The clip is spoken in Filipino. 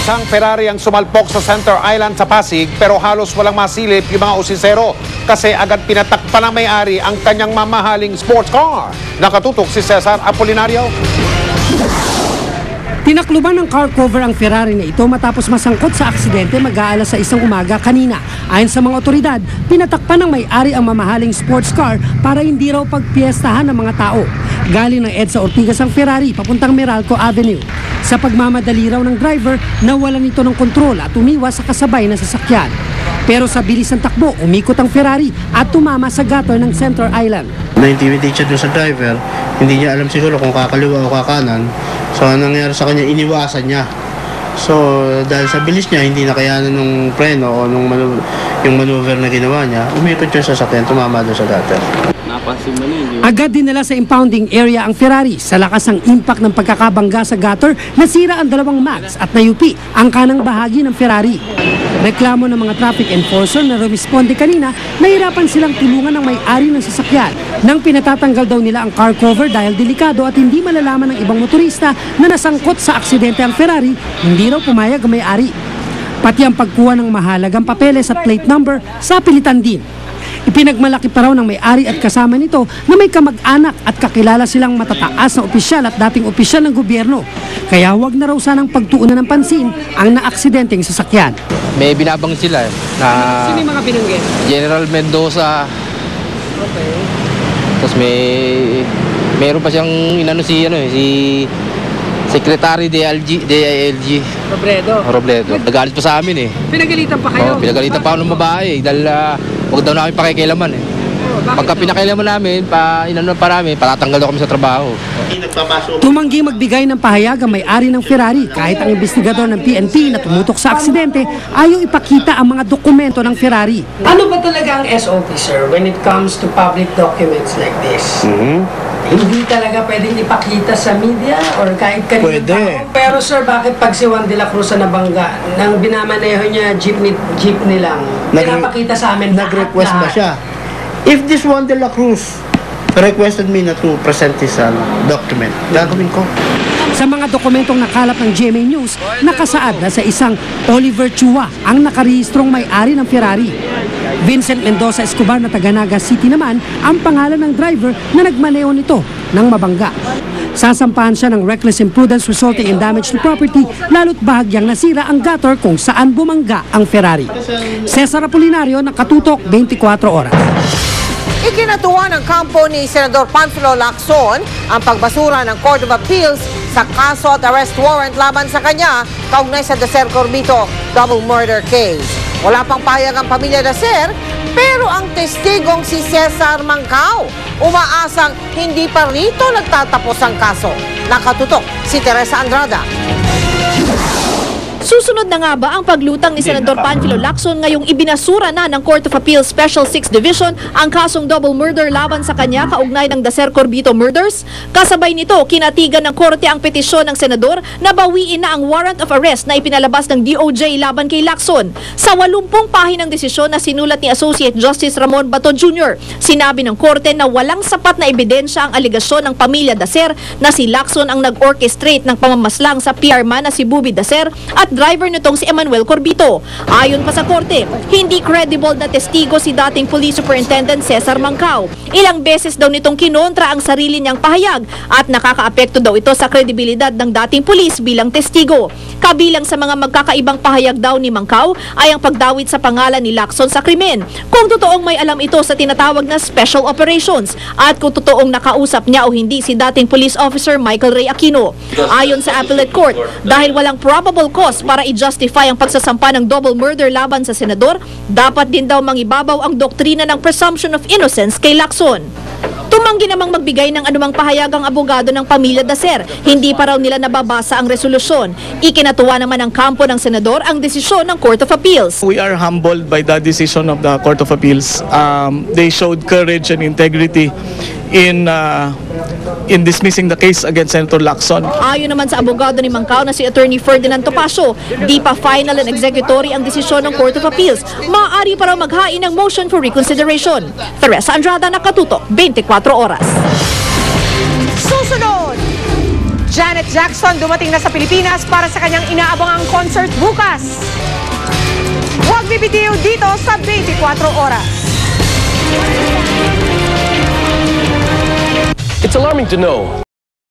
Isang Ferrari ang sumalpok sa Center Island sa Pasig pero halos walang masilip yung mga usisero kasi agad pinatakpan ng may-ari ang kanyang mamahaling sports car. Nakatutok si Cesar Apolinario. Tinakluban ng car cover ang Ferrari na ito matapos masangkot sa aksidente mag-aalas sa 1 umaga kanina. Ayon sa mga otoridad, pinatakpan ng may-ari ang mamahaling sports car para hindi raw pagpiestahan ng mga tao. Galing ng EDSA Ortigas ang Ferrari papuntang Meralco Avenue. Sa pagmamadali raw ng driver, nawalan ito ng kontrol at umiwas sa kasabay na sasakyan. Pero sa bilis ng takbo, umikot ang Ferrari at tumama sa gutter ng Center Island. Na-intimidate siya doon sa driver, hindi niya alam siguro kung kakaliwa o kakanan. So, anong nangyari sa kanya, iniwasan niya. So, dahil sa bilis niya, hindi nakayanan ng preno o yung maneuver na ginawa niya, umikot yung sasakyan, tumama doon sa gutter. Agad dinala sa impounding area ang Ferrari. Sa lakas ng impact ng pagkakabangga sa gutter, nasira ang dalawang mags at nayupi ang kanang bahagi ng Ferrari. Reklamo ng mga traffic enforcer na rumisponde kanina, nahirapan silang tulungan ng may-ari ng sasakyan nang pinatatanggal daw nila ang car cover dahil delikado at hindi malalaman ng ibang motorista na nasangkot sa aksidente ang Ferrari, hindi raw pumayag ang may-ari. Pati ang pagkuha ng mahalagang papeles at plate number sa pilitan din. Ipinagmalaki pa raw ng may-ari at kasama nito na may kamag-anak at kakilala silang matataas na opisyal at dating opisyal ng gobyerno. Kaya huwag na raw sanang pagtuunan ng pansin ang naaksidenteng sasakyan. May binabang sila na Sino yung mga binanggit? General Mendoza. Okay. Tapos meron pa siyang si Secretary DILG Robredo. Nagalit pa sa amin eh. Pinagalitan pa kayo? Pinagalitan pa ako ng babae dahil huwag daw namin pakikialaman eh. Pagka pinakailaman namin, patatanggal daw kami sa trabaho. Tumanggi magbigay ng pahayag ang may-ari ng Ferrari kahit ang investigador ng PNP na tumutok sa aksidente ayaw ipakita ang mga dokumento ng Ferrari. Ano ba talaga ang SOP, sir, when it comes to public documents like this? Hindi talaga pwedeng ipakita sa media or kahit kanino tao. Pero sir, bakit pag si Juan de la Cruz na nabangga, nang binamaneho niya jeepney lang, pinapakita sa amin nag-request ba siya? If this Juan de la Cruz requested me na to present his document, gagawin ko. Sa mga dokumentong nakalap ng GMA News, nakasaad na sa isang Oliver Chua ang nakarehistrong may-ari ng Ferrari. Vincent Mendoza Escobar na taga Naga City naman ang pangalan ng driver na nagmaneho nito ng mabangga. Sasampahan siya ng reckless imprudence resulting in damage to property lalo't bahagyang nasira ang gutter kung saan bumangga ang Ferrari. Cesar Apolinario, Nakatutok, 24 Oras. Ikinatuwa ng kampo ni Senador Panfilo Lacson ang pagbasura ng Court of Appeals sa kaso at arrest warrant laban sa kanya kaugnay sa Dacer Corbito double murder case. Wala pang pahayag ang pamilya Dacer, pero ang testigong si Cesar Mancao umaasang hindi pa rito nagtatapos ang kaso. Nakatutok si Teresa Andrada. Susunod na nga ba ang paglutang ni Senador Panfilo Lacson ngayong ibinasura na ng Court of Appeals Special 6 Division ang kasong double murder laban sa kanya kaugnay ng Dacer Corbito murders? Kasabay nito, kinatigan ng korte ang petisyon ng senador na bawiin na ang warrant of arrest na ipinalabas ng DOJ laban kay Lacson. Sa 80 pahinang desisyon na sinulat ni Associate Justice Ramon Bato Jr., sinabi ng korte na walang sapat na ebidensya ang aligasyon ng pamilya Dacer na si Lacson ang nag-orchestrate ng pamamaslang sa PR man na si Bubi Dacer at driver nitong si Emmanuel Corbito. Ayon pa sa korte, hindi credible na testigo si dating Police Superintendent Cesar Mancao. Ilang beses daw nitong kinontra ang sarili niyang pahayag at nakakaapekto daw ito sa kredibilidad ng dating pulis bilang testigo. Kabilang sa mga magkakaibang pahayag daw ni Mancao ay ang pagdawit sa pangalan ni Lacson sa krimen. Kung totoong may alam ito sa tinatawag na special operations at kung totoong nakausap niya o hindi si dating police officer Michael Ray Aquino. Ayon sa appellate court, dahil walang probable cause para i-justify ang pagsasampa ng double murder laban sa senador, dapat din daw mangibabaw ang doktrina ng presumption of innocence kay Lacson. Tumanggi namang magbigay ng anumang pahayag ang abogado ng pamilya Dacer. Hindi pa raw nila nababasa ang resolusyon. Ikinatuwa naman ng kampo ng senador ang desisyon ng Court of Appeals. We are humbled by the decision of the Court of Appeals. They showed courage and integrity in dismissing the case against Senator Lacson. Ayon naman sa abogado ni Mancao na si Attorney Ferdinand Topacio, di pa final and executory ang desisyon ng Court of Appeals. Maaari pa raw maghain ng motion for reconsideration. Teresa Andrada, Nakatutok, 24 Oras. Susunod, Janet Jackson dumating na sa Pilipinas para sa kanyang inaabangang concert bukas. Huwag bibitiw dito sa 24 Oras. It's alarming to know